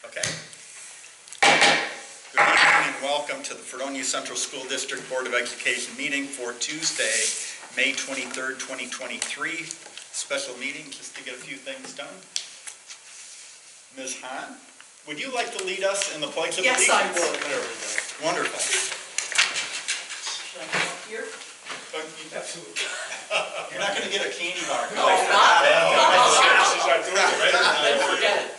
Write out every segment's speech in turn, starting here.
Okay. Good evening and welcome to the Fredonia Central School District Board of Education meeting for Tuesday, May 23rd, 2023. Special meeting just to get a few things done. Ms. Hahn, would you like to lead us in the Pledge of Allegiance? Yes, I would. Wonderful. Should I come up here? Absolutely. You're not going to get a candy bar. No, not. She's not doing it, right? Then forget it.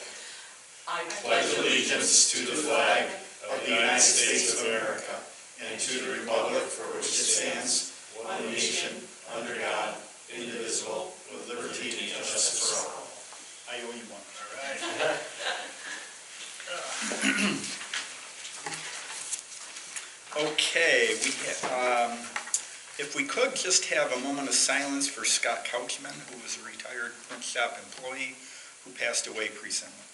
I pledge allegiance to the flag of the United States of America and to the republic for which it stands, one nation, under God, indivisible, with liberty and justice for all. I owe you one. All right. Okay, if we could just have a moment of silence for Scott Couchman, who was a retired print shop employee who passed away recently.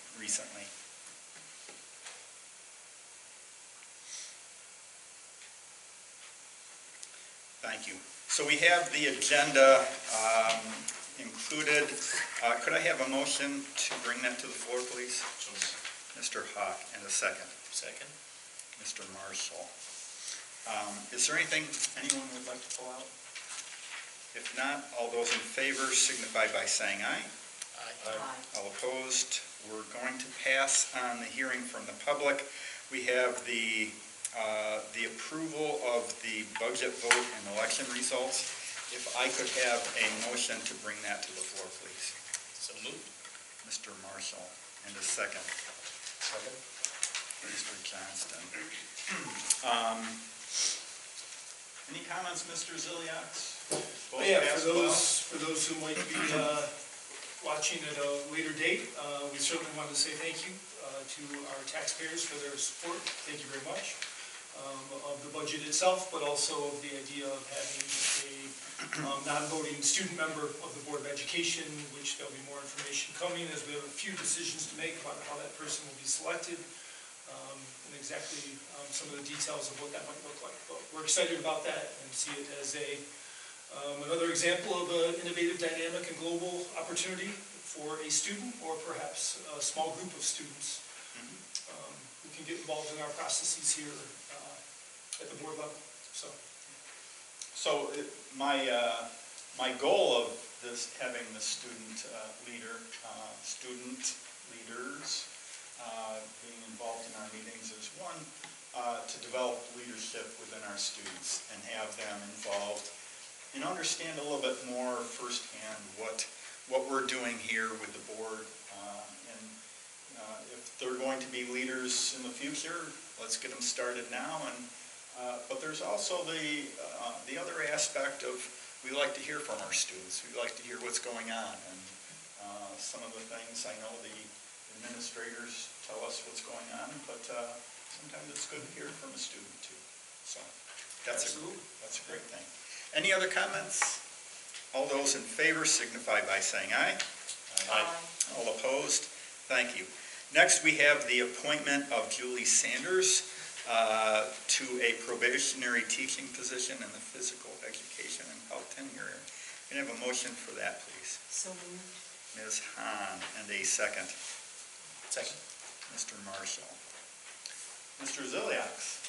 Thank you. So we have the agenda included. Could I have a motion to bring that to the floor, please? Mr. Hawk, and a second. Second. Mr. Marshall. Is there anything anyone would like to pull out? If not, all those in favor signify by saying aye. Aye. All opposed? We're going to pass on the hearing from the public. We have the approval of the budget vote and election results. If I could have a motion to bring that to the floor, please. So moved. Mr. Marshall, and a second. Second. Mr. Johnston. Any comments, Mr. Ziliaks? Yeah, for those who might be watching at a later date, we certainly want to say thank you to our taxpayers for their support. Thank you very much. Of the budget itself, but also of the idea of having a non-voting student member of the Board of Education, which there'll be more information coming as we have a few decisions to make about how that person will be selected, and exactly some of the details of what that might look like. But we're excited about that and see it as another example of an innovative, dynamic, and global opportunity for a student or perhaps a small group of students who can get involved in our processes here at the board level. So my goal of this, having the student leaders being involved in our meetings is one, to develop leadership within our students and have them involved and understand a little bit more firsthand what we're doing here with the board, and if they're going to be leaders in the future, let's get them started now. But there's also the other aspect of, we like to hear from our students. We like to hear what's going on, and some of the things I know the administrators tell us what's going on, but sometimes it's good to hear from a student too. So that's a great thing. Any other comments? All those in favor signify by saying aye. Aye. All opposed? Thank you. Next, we have the appointment of Julie Sanders to a probationary teaching position in the physical education and health tenure area. Can I have a motion for that, please? So moved. Ms. Hahn, and a second. Second. Mr. Marshall. Mr. Ziliaks.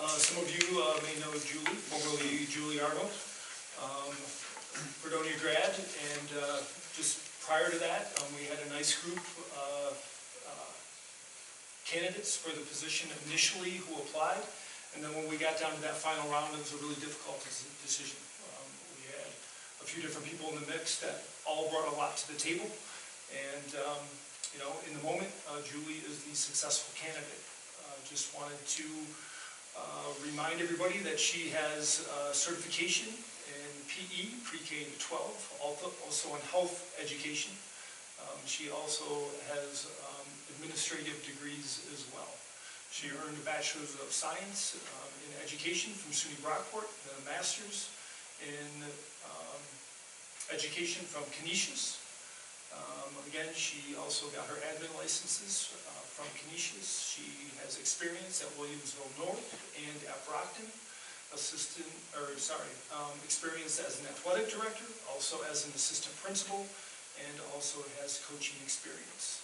Some of you may know Julie, formerly Julie Arnold, Fredonia grad, and just prior to that, we had a nice group of candidates for the position initially who applied, and then when we got down to that final round, it was a really difficult decision. We had a few different people in the mix that all brought a lot to the table, and in the moment, Julie is the successful candidate. Just wanted to remind everybody that she has certification in PE, pre-K to 12, also in health education. She also has administrative degrees as well. She earned a Bachelor's of Science in Education from SUNY Brockport, and a Master's in Education from Canisius. Again, she also got her admin licenses from Canisius. She has experience at Williamsville North and at Brockton, experience as an athletic director, also as an assistant principal, and also has coaching experience.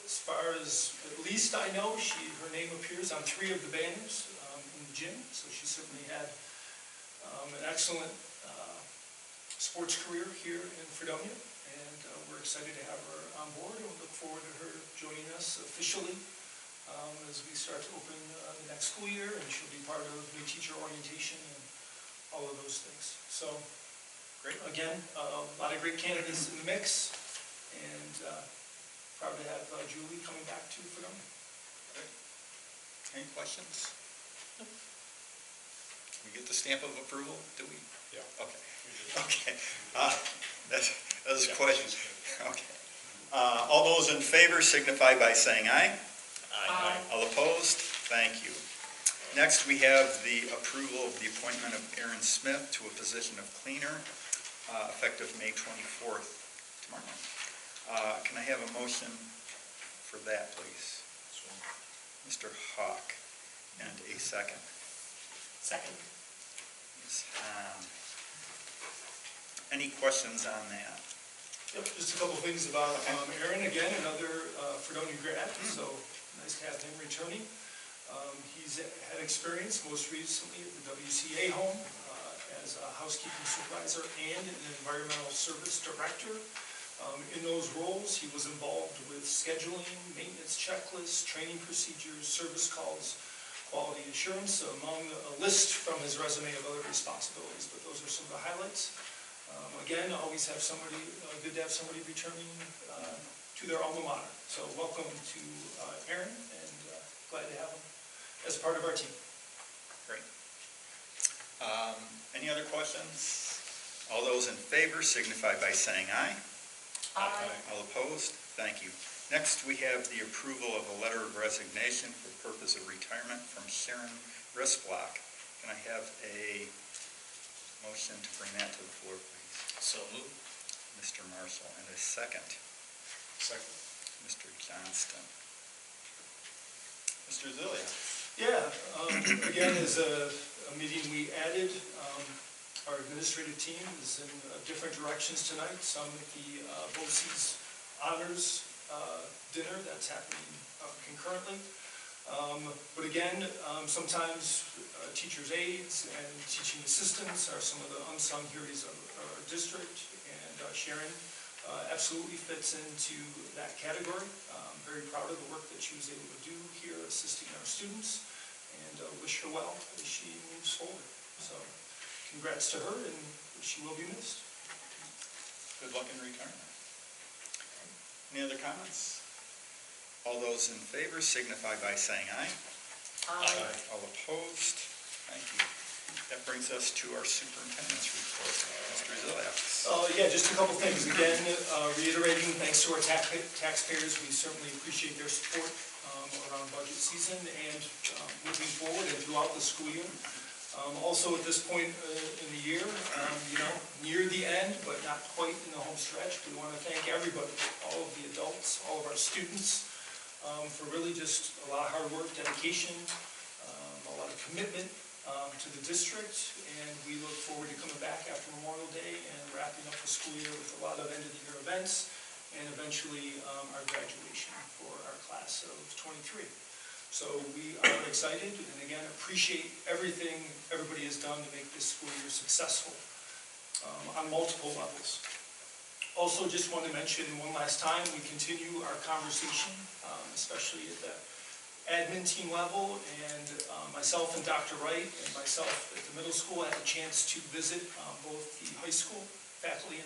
As far as, at least I know, her name appears on 3 of the banners in the gym, so she certainly had an excellent sports career here in Fredonia, and we're excited to have her on board, and we look forward to her joining us officially as we start to open the next school year, and she'll be part of new teacher orientation and all of those things. So, Great. Again, a lot of great candidates in the mix, and proud to have Julie coming back to Fredonia. Any questions? We get the stamp of approval, do we? Yeah. Okay. Okay. That's a question. Okay. All those in favor signify by saying aye. Aye. All opposed? Thank you. Next, we have the approval of the appointment of Aaron Smith to a position of cleaner, effective May 24th, tomorrow. Can I have a motion for that, please? Mr. Hawk, and a second. Second. Ms. Hahn. Any questions on that? Yep, just a couple things about Aaron, again, another Fredonia grad, so nice to have him returning. He's had experience most recently at the WCA home as a housekeeping supervisor and an environmental service director. In those roles, he was involved with scheduling, maintenance checklists, training procedures, service calls, quality assurance, among a list from his resume of other responsibilities, but those are some of the highlights. Again, always have somebody, good to have somebody returning to their alma mater. So welcome to Aaron, and glad to have him as part of our team. Great. Any other questions? All those in favor signify by saying aye. Aye. All opposed? Thank you. Next, we have the approval of a letter of resignation for the purpose of retirement from Sharon Risblock. Can I have a motion to bring that to the floor, please? So moved. Mr. Marshall, and a second. Second. Mr. Johnston. Mr. Zillia. Yeah, again, as a meeting we added, our administrative team is in different directions tonight. Some at the BOCES Honors dinner that's happening concurrently. But again, sometimes teachers' aides and teaching assistants are some of the unsung heroes of our district, and Sharon absolutely fits into that category. I'm very proud of the work that she was able to do here assisting our students, and wish her well as she moves forward. So congrats to her, and she will be missed. Good luck in retirement. Any other comments? All those in favor signify by saying aye. Aye. All opposed? Thank you. That brings us to our superintendent's report. Mr. Ziliak. Yeah, just a couple things. Again, reiterating, thanks to our taxpayers. We certainly appreciate their support around budget season and moving forward and throughout the school year. Also at this point in the year, near the end, but not quite in the home stretch, we want to thank everybody, all of the adults, all of our students, for really just a lot of hard work, dedication, a lot of commitment to the district, and we look forward to coming back after Memorial Day and wrapping up the school year with a lot of end-of-the-year events, and eventually our graduation for our class of 23. So we are excited, and again, appreciate everything everybody has done to make this school year successful on multiple levels. Also, just want to mention one last time, we continue our conversation, especially at the admin team level, and myself and Dr. Wright and myself at the middle school had a chance to visit both the high school faculty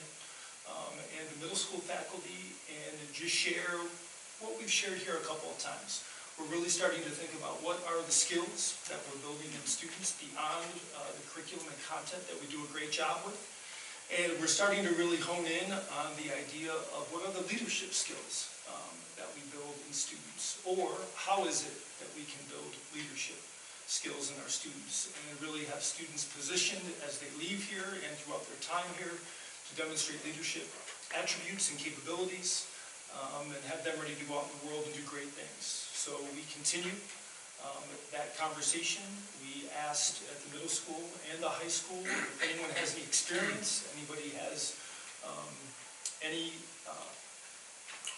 and the middle school faculty, and just share what we've shared here a couple of times. We're really starting to think about what are the skills that we're building in students beyond the curriculum and content that we do a great job with. And we're starting to really hone in on the idea of what are the leadership skills that we build in students, or how is it that we can build leadership skills in our students and really have students positioned as they leave here and throughout their time here to demonstrate leadership attributes and capabilities, and have them ready to go out in the world and do great things. So we continue that conversation. We asked at the middle school and the high school if anyone has any experience, anybody has any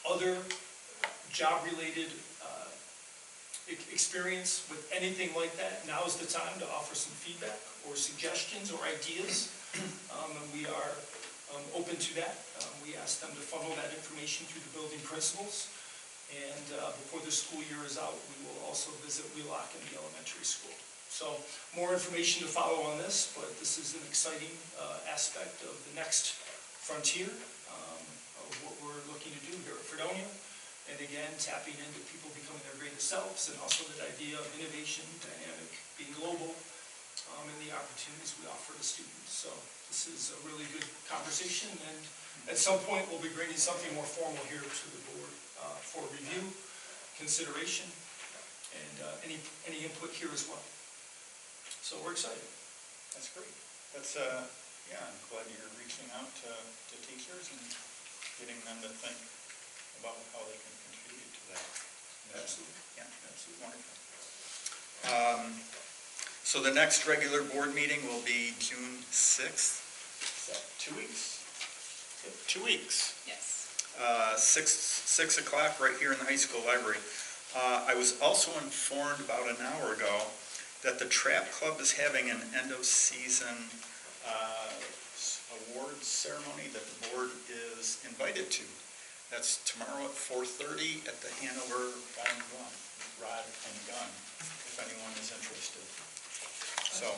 other job-related experience with anything like that, now is the time to offer some feedback or suggestions or ideas. And we are open to that. We ask them to funnel that information through the building principals. And before the school year is out, we will also visit Wheelock in the elementary school. So more information to follow on this, but this is an exciting aspect of the next frontier of what we're looking to do here at Fredonia. And again, tapping into people becoming their greatest selves, and also that idea of innovation, dynamic, being global, and the opportunities we offer to students. So this is a really good conversation, and at some point we'll be bringing something more formal here to the board for review, consideration, and any input here as well. So we're excited. That's great. That's, yeah, I'm glad you're reaching out to teachers and getting them to think about how they can contribute to that. Absolutely. Yeah, absolutely wonderful. So the next regular board meeting will be June 6th. Is that 2 weeks? 2 weeks. Yes. 6 o'clock right here in the high school library. I was also informed about an hour ago that the Trap Club is having an end-of-season awards ceremony that the board is invited to. That's tomorrow at 4:30 at the Hanover Rod and Gun, if anyone is interested. So,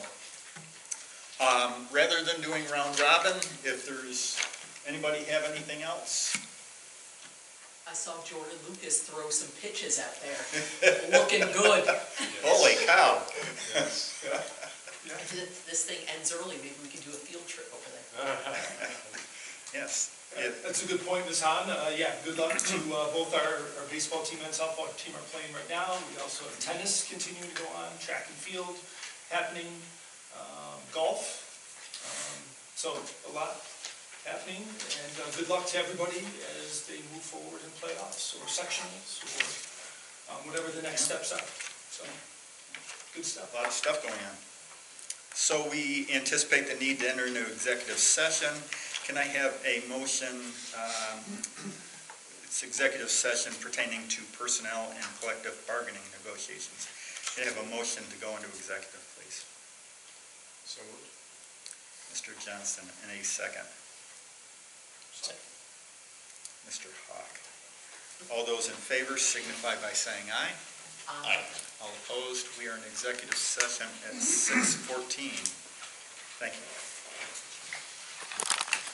rather than doing round robin, if there's, anybody have anything else? I saw Jordan Lucas throw some pitches out there, looking good. Holy cow. Yes. This thing ends early, maybe we can do a field trip over there. Yes. That's a good point, Ms. Hahn. Yeah, good luck to both our baseball team and softball team are playing right now. We also have tennis continuing to go on, track and field happening, golf. So a lot happening, and good luck to everybody as they move forward in playoffs or sectionals or whatever the next steps are. So good stuff. A lot of stuff going on. So we anticipate the need to enter into executive session. Can I have a motion, it's executive session pertaining to personnel and collective bargaining negotiations. Can I have a motion to go into executive, please? So moved. Mr. Johnson, and a second. Mr. Hawk. All those in favor signify by saying aye. Aye. All opposed, we are in executive session at 6:14. Thank you.